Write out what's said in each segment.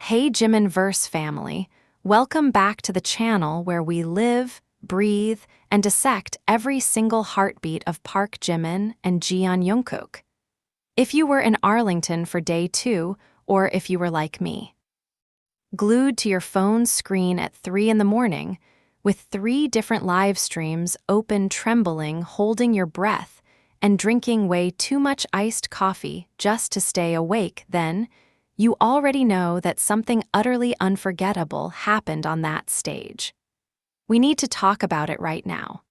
Hey Jimin Verse family, welcome back to the channel where we live, breathe, and dissect every single heartbeat of Park Jimin and Jeon Jungkook. If you were in Arlington for day 2, or if you were like me, glued to your phone's screen at 3 in the morning, with 3 different live streams open, trembling, holding your breath, and drinking way too much iced coffee just to stay awake, then you already know that something utterly unforgettable happened on that stage. We need to talk about it right now.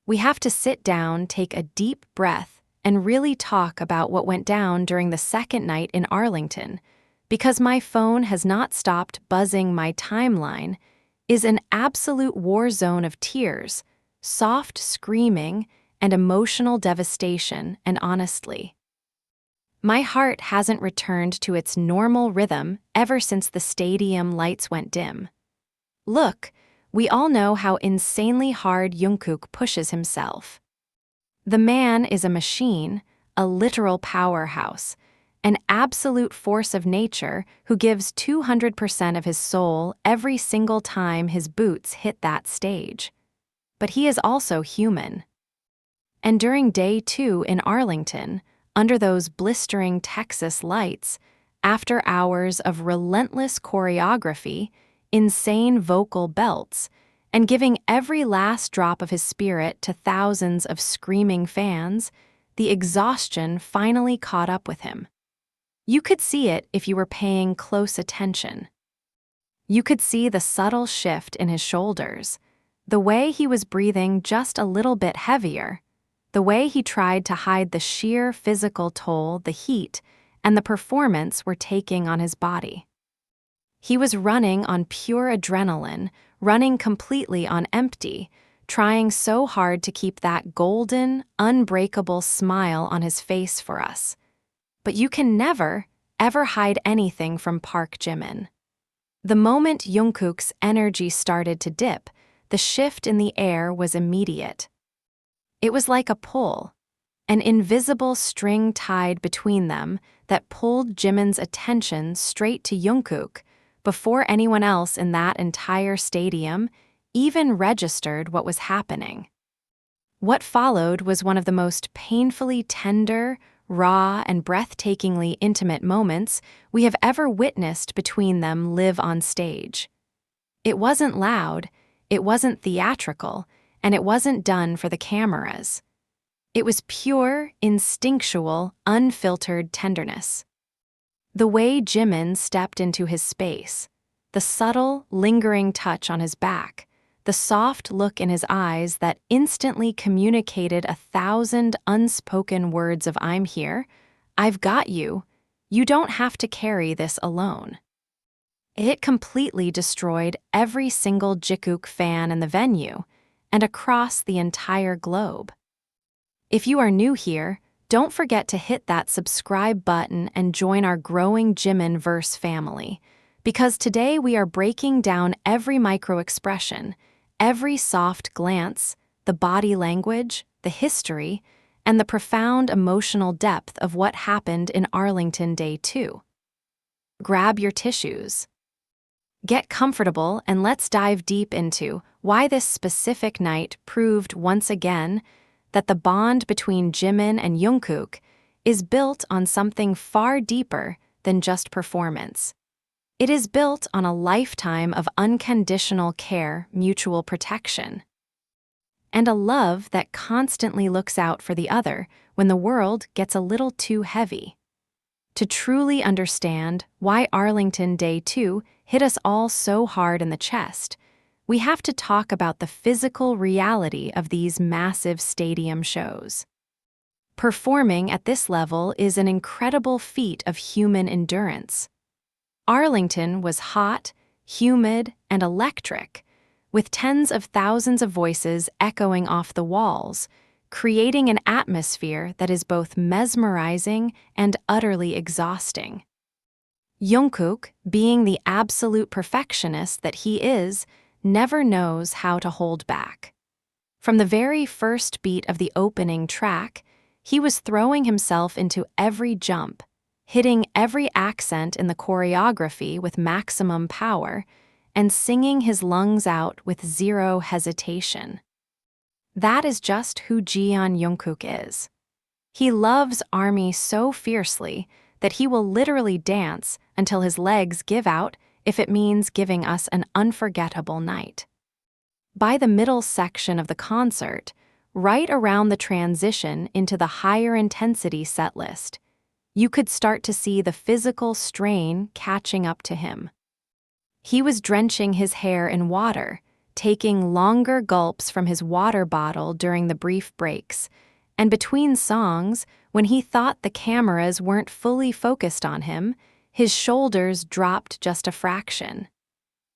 We have to sit down, take a deep breath, and really talk about what went down during the second night in Arlington, because my phone has not stopped buzzing. My timeline is an absolute war zone of tears, soft screaming, and emotional devastation, and honestly, my heart hasn't returned to its normal rhythm ever since the stadium lights went dim. Look, we all know how insanely hard Jungkook pushes himself. The man is a machine, a literal powerhouse, an absolute force of nature who gives 200% of his soul every single time his boots hit that stage. But he is also human. And during day 2 in Arlington, under those blistering Texas lights, after hours of relentless choreography, insane vocal belts, and giving every last drop of his spirit to thousands of screaming fans, the exhaustion finally caught up with him. You could see it if you were paying close attention. You could see the subtle shift in his shoulders, the way he was breathing just a little bit heavier, the way he tried to hide the sheer physical toll the heat and the performance were taking on his body. He was running on pure adrenaline, running completely on empty, trying so hard to keep that golden, unbreakable smile on his face for us. But you can never, ever hide anything from Park Jimin. The moment Jungkook's energy started to dip, the shift in the air was immediate. It was like a pull, an invisible string tied between them that pulled Jimin's attention straight to Jungkook before anyone else in that entire stadium even registered what was happening. What followed was one of the most painfully tender, raw, and breathtakingly intimate moments we have ever witnessed between them live on stage. It wasn't loud, it wasn't theatrical, and it wasn't done for the cameras. It was pure, instinctual, unfiltered tenderness. The way Jimin stepped into his space, the subtle, lingering touch on his back, the soft look in his eyes that instantly communicated 1,000 unspoken words of "I'm here, I've got you, you don't have to carry this alone." It completely destroyed every single Jikook fan in the venue and across the entire globe. If you are new here, don't forget to hit that subscribe button and join our growing Jimin Verse family, because today we are breaking down every micro-expression, every soft glance, the body language, the history, and the profound emotional depth of what happened in Arlington Day 2. Grab your tissues. Get comfortable and let's dive deep into why this specific night proved once again that the bond between Jimin and Jungkook is built on something far deeper than just performance. It is built on a lifetime of unconditional care, mutual protection, and a love that constantly looks out for the other when the world gets a little too heavy. To truly understand why Arlington Day 2 hit us all so hard in the chest, we have to talk about the physical reality of these massive stadium shows. Performing at this level is an incredible feat of human endurance. Arlington was hot, humid, and electric, with tens of thousands of voices echoing off the walls, creating an atmosphere that is both mesmerizing and utterly exhausting. Jungkook, being the absolute perfectionist that he is, never knows how to hold back. From the very first beat of the opening track, he was throwing himself into every jump, hitting every accent in the choreography with maximum power and singing his lungs out with zero hesitation. That is just who Jeon Jungkook is. He loves ARMY so fiercely that he will literally dance until his legs give out if it means giving us an unforgettable night. By the middle section of the concert, right around the transition into the higher intensity setlist, you could start to see the physical strain catching up to him. He was drenching his hair in water, taking longer gulps from his water bottle during the brief breaks, and between songs, when he thought the cameras weren't fully focused on him, his shoulders dropped just a fraction.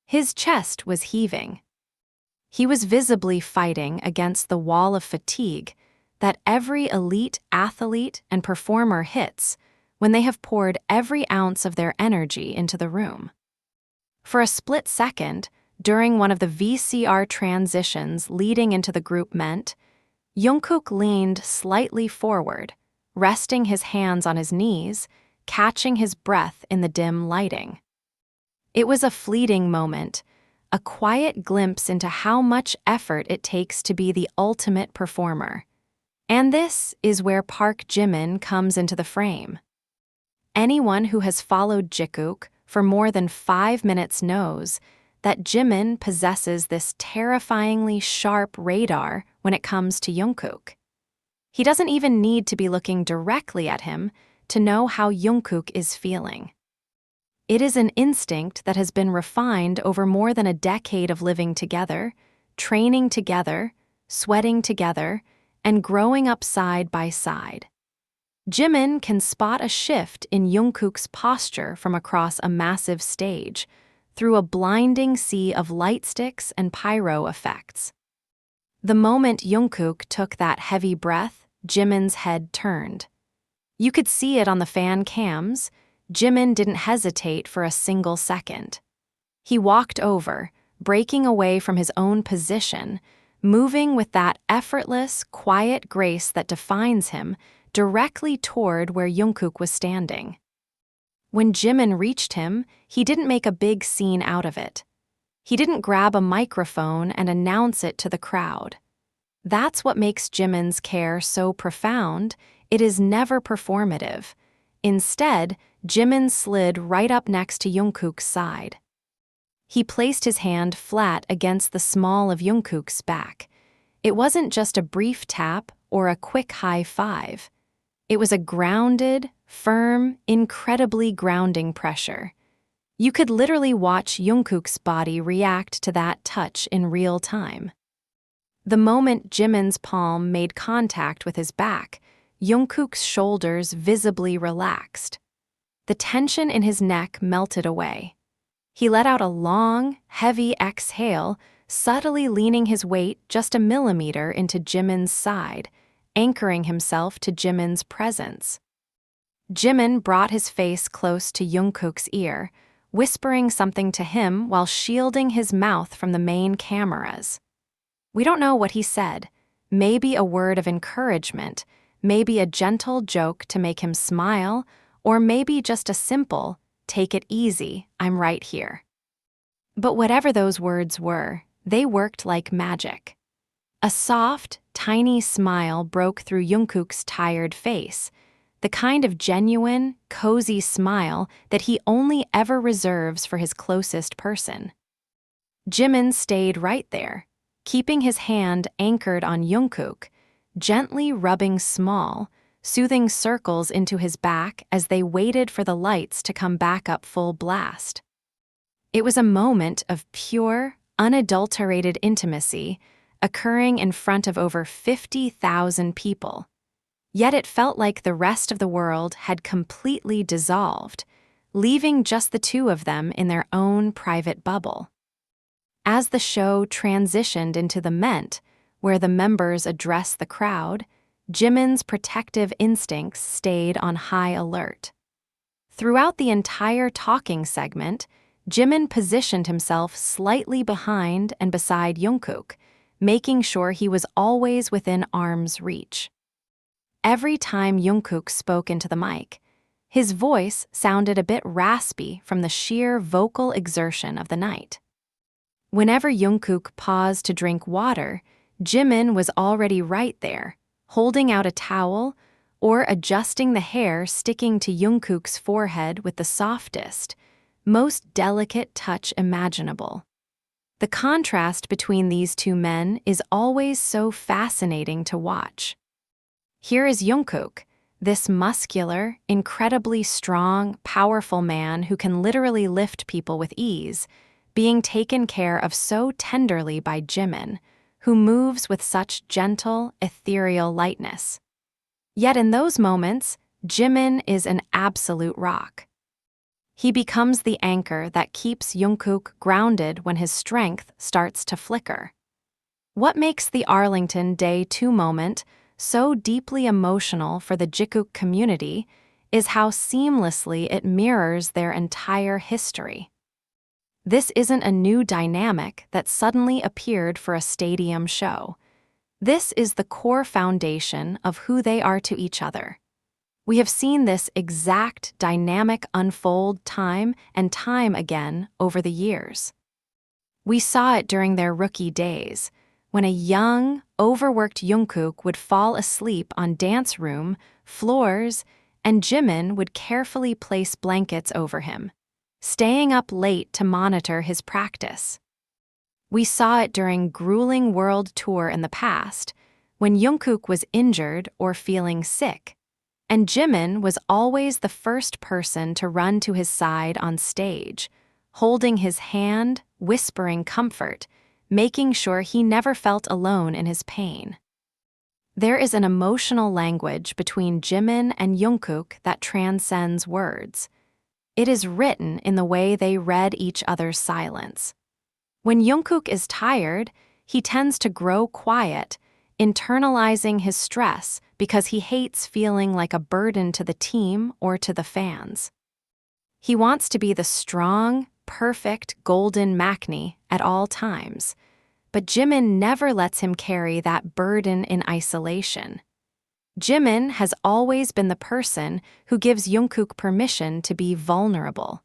His chest was heaving. He was visibly fighting against the wall of fatigue that every elite athlete and performer hits when they have poured every ounce of their energy into the room. For a split second, during one of the VCR transitions leading into the group ment, Jungkook leaned slightly forward, resting his hands on his knees, catching his breath in the dim lighting. It was a fleeting moment, a quiet glimpse into how much effort it takes to be the ultimate performer. And this is where Park Jimin comes into the frame. Anyone who has followed Jikook for more than 5 minutes knows that Jimin possesses this terrifyingly sharp radar when it comes to Jungkook. He doesn't even need to be looking directly at him to know how Jungkook is feeling. It is an instinct that has been refined over more than a decade of living together, training together, sweating together, and growing up side by side. Jimin can spot a shift in Jungkook's posture from across a massive stage, through a blinding sea of light sticks and pyro effects. The moment Jungkook took that heavy breath, Jimin's head turned. You could see it on the fan cams. Jimin didn't hesitate for a single second. He walked over, breaking away from his own position, moving with that effortless, quiet grace that defines him, directly toward where Jungkook was standing. When Jimin reached him, he didn't make a big scene out of it. He didn't grab a microphone and announce it to the crowd. That's what makes Jimin's care so profound. It is never performative. Instead, Jimin slid right up next to Jungkook's side. He placed his hand flat against the small of Jungkook's back. It wasn't just a brief tap or a quick high five. It was a grounded, firm, incredibly grounding pressure. You could literally watch Jungkook's body react to that touch in real time. The moment Jimin's palm made contact with his back, Jungkook's shoulders visibly relaxed. The tension in his neck melted away. He let out a long, heavy exhale, subtly leaning his weight just a millimeter into Jimin's side, anchoring himself to Jimin's presence. Jimin brought his face close to Jungkook's ear, whispering something to him while shielding his mouth from the main cameras. We don't know what he said. Maybe a word of encouragement, maybe a gentle joke to make him smile, or maybe just a simple, "Take it easy, I'm right here." But whatever those words were, they worked like magic. A soft, tiny smile broke through Jungkook's tired face, the kind of genuine, cozy smile that he only ever reserves for his closest person. Jimin stayed right there, keeping his hand anchored on Jungkook, gently rubbing small, soothing circles into his back as they waited for the lights to come back up full blast. It was a moment of pure, unadulterated intimacy occurring in front of over 50,000 people. Yet it felt like the rest of the world had completely dissolved, leaving just the two of them in their own private bubble. As the show transitioned into the ment, where the members addressed the crowd, Jimin's protective instincts stayed on high alert. Throughout the entire talking segment, Jimin positioned himself slightly behind and beside Jungkook, making sure he was always within arm's reach. Every time Jungkook spoke into the mic, His voice sounded a bit raspy from the sheer vocal exertion of the night. Whenever Jungkook paused to drink water, Jimin was already right there, holding out a towel or adjusting the hair sticking to Jungkook's forehead with the softest, most delicate touch imaginable. The contrast between these two men is always so fascinating to watch. Here is Jungkook, this muscular, incredibly strong, powerful man who can literally lift people with ease, being taken care of so tenderly by Jimin, who moves with such gentle, ethereal lightness. Yet in those moments, Jimin is an absolute rock. He becomes the anchor that keeps Jungkook grounded when his strength starts to flicker. What makes the Arlington Day 2 moment so deeply emotional for the Jikook community is how seamlessly it mirrors their entire history. This isn't a new dynamic that suddenly appeared for a stadium show. This is the core foundation of who they are to each other. We have seen this exact dynamic unfold time and time again over the years. We saw it during their rookie days, when a young, overworked Jungkook would fall asleep on dance room floors and Jimin would carefully place blankets over him, staying up late to monitor his practice. We saw it during grueling world tour in the past, when Jungkook was injured or feeling sick, and Jimin was always the first person to run to his side on stage, holding his hand, whispering comfort, making sure he never felt alone in his pain. There is an emotional language between Jimin and Jungkook that transcends words. It is written in the way they read each other's silence. When Jungkook is tired, he tends to grow quiet, internalizing his stress because he hates feeling like a burden to the team or to the fans. He wants to be the strong, perfect golden Maknae at all times, but Jimin never lets him carry that burden in isolation. Jimin has always been the person who gives Jungkook permission to be vulnerable.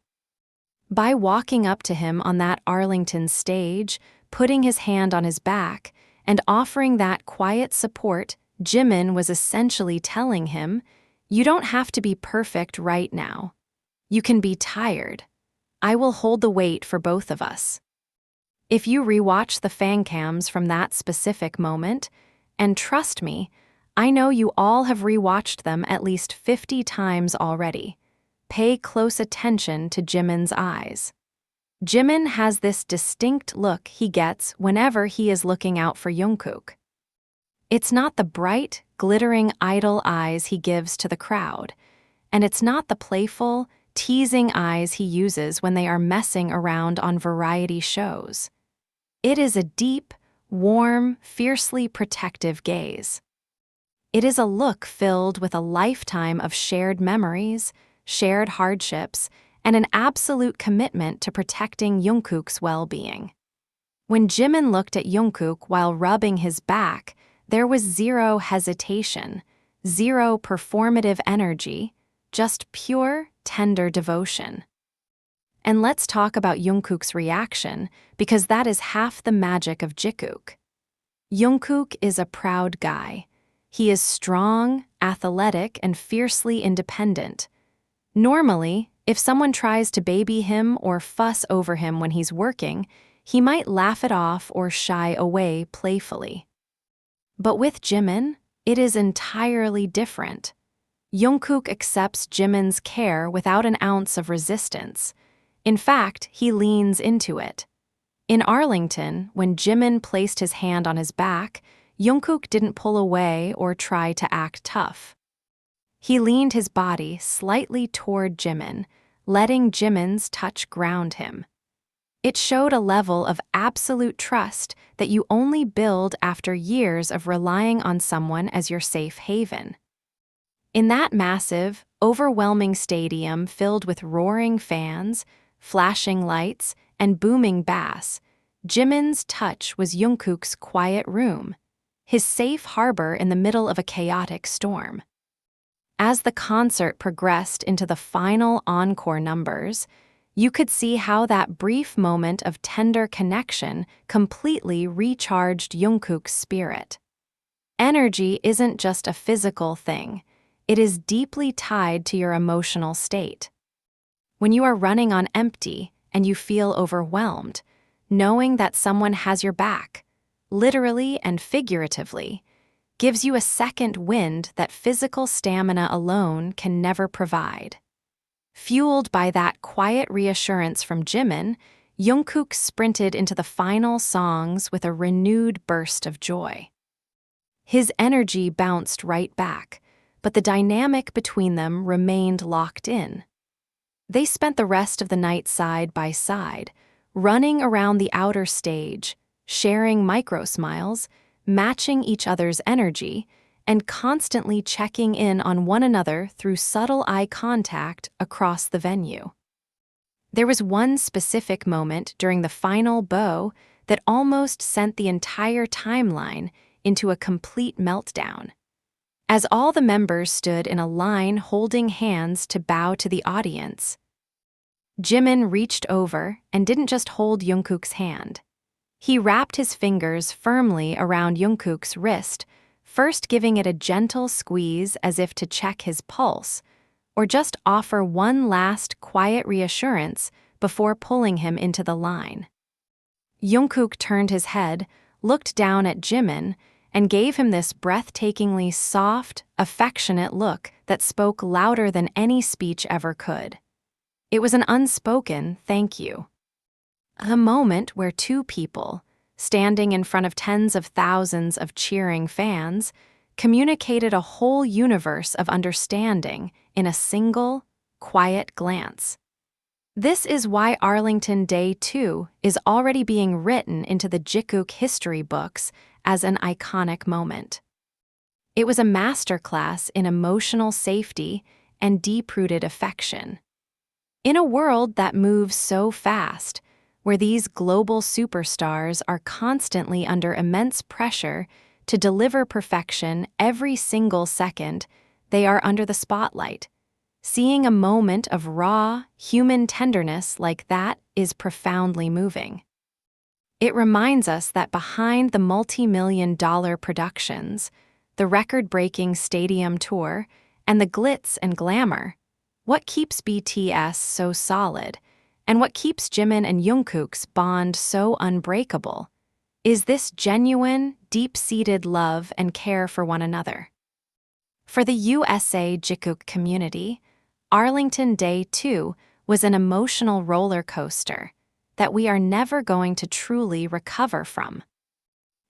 By walking up to him on that Arlington stage, putting his hand on his back, and offering that quiet support, Jimin was essentially telling him, "You don't have to be perfect right now. You can be tired. I will hold the weight for both of us." If you rewatch the fan cams from that specific moment, and trust me, I know you all have rewatched them at least 50 times already, pay close attention to Jimin's eyes. Jimin has this distinct look he gets whenever he is looking out for Jungkook. It's not the bright, glittering idol eyes he gives to the crowd, and it's not the playful, teasing eyes he uses when they are messing around on variety shows. It is a deep, warm, fiercely protective gaze. It is a look filled with a lifetime of shared memories, shared hardships, and an absolute commitment to protecting Jungkook's well-being. When Jimin looked at Jungkook while rubbing his back, there was zero hesitation, zero performative energy, just pure, tender devotion. And let's talk about Jungkook's reaction, because that is half the magic of Jikook. Jungkook is a proud guy. He is strong, athletic, and fiercely independent. Normally, if someone tries to baby him or fuss over him when he's working, he might laugh it off or shy away playfully. But with Jimin, it is entirely different. Jungkook accepts Jimin's care without an ounce of resistance. In fact, he leans into it. In Arlington, when Jimin placed his hand on his back, Jungkook didn't pull away or try to act tough. He leaned his body slightly toward Jimin, letting Jimin's touch ground him. It showed a level of absolute trust that you only build after years of relying on someone as your safe haven. In that massive, overwhelming stadium filled with roaring fans, flashing lights, and booming bass, Jimin's touch was Jungkook's quiet room, his safe harbor in the middle of a chaotic storm. As the concert progressed into the final encore numbers, you could see how that brief moment of tender connection completely recharged Jungkook's spirit. Energy isn't just a physical thing, it is deeply tied to your emotional state. When you are running on empty and you feel overwhelmed, knowing that someone has your back, literally and figuratively, gives you a second wind that physical stamina alone can never provide. Fueled by that quiet reassurance from Jimin, Jungkook sprinted into the final songs with a renewed burst of joy. His energy bounced right back, but the dynamic between them remained locked in. They spent the rest of the night side by side, running around the outer stage, sharing micro-smiles, matching each other's energy, and constantly checking in on one another through subtle eye contact across the venue. There was one specific moment during the final bow that almost sent the entire timeline into a complete meltdown. As all the members stood in a line holding hands to bow to the audience, Jimin reached over and didn't just hold Jungkook's hand. He wrapped his fingers firmly around Jungkook's wrist, first giving it a gentle squeeze as if to check his pulse, or just offer one last quiet reassurance before pulling him into the line. Jungkook turned his head, looked down at Jimin, and gave him this breathtakingly soft, affectionate look that spoke louder than any speech ever could. It was an unspoken thank you. A moment where two people, standing in front of tens of thousands of cheering fans, communicated a whole universe of understanding in a single, quiet glance. This is why Arlington Day 2 is already being written into the Jikook history books as an iconic moment. It was a masterclass in emotional safety and deep-rooted affection. In a world that moves so fast, where these global superstars are constantly under immense pressure to deliver perfection every single second they are under the spotlight, seeing a moment of raw, human tenderness like that is profoundly moving. It reminds us that behind the multi-million-dollar productions, the record-breaking stadium tour, and the glitz and glamour, what keeps BTS so solid, and what keeps Jimin and Jungkook's bond so unbreakable, is this genuine, deep-seated love and care for one another. For the USA Jikook community, Arlington Day 2 was an emotional roller coaster that we are never going to truly recover from.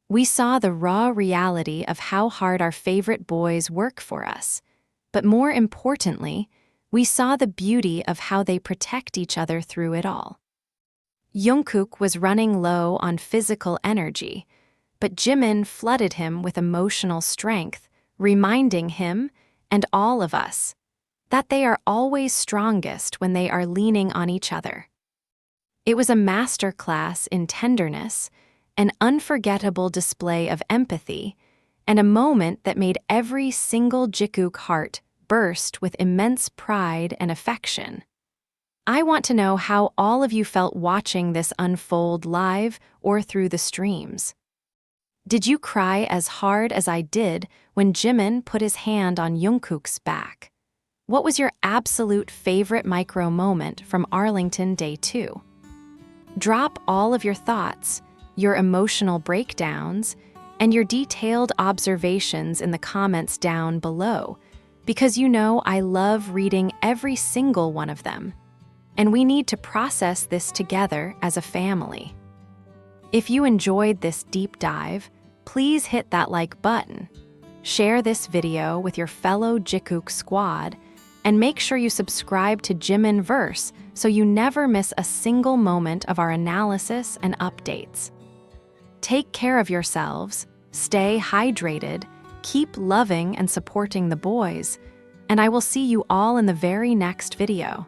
We saw the raw reality of how hard our favorite boys work for us, but more importantly, we saw the beauty of how they protect each other through it all. Jungkook was running low on physical energy, but Jimin flooded him with emotional strength, reminding him, and all of us, that they are always strongest when they are leaning on each other. It was a masterclass in tenderness, an unforgettable display of empathy, and a moment that made every single Jikook heart burst with immense pride and affection. I want to know how all of you felt watching this unfold live or through the streams. Did you cry as hard as I did when Jimin put his hand on Jungkook's back? What was your absolute favorite micro moment from Arlington Day 2? Drop all of your thoughts, your emotional breakdowns, and your detailed observations in the comments down below, because you know I love reading every single one of them, and we need to process this together as a family. If you enjoyed this deep dive, please hit that like button, share this video with your fellow Jikook squad, and make sure you subscribe to Jimin Verse so you never miss a single moment of our analysis and updates. Take care of yourselves, stay hydrated, keep loving and supporting the boys, and I will see you all in the very next video.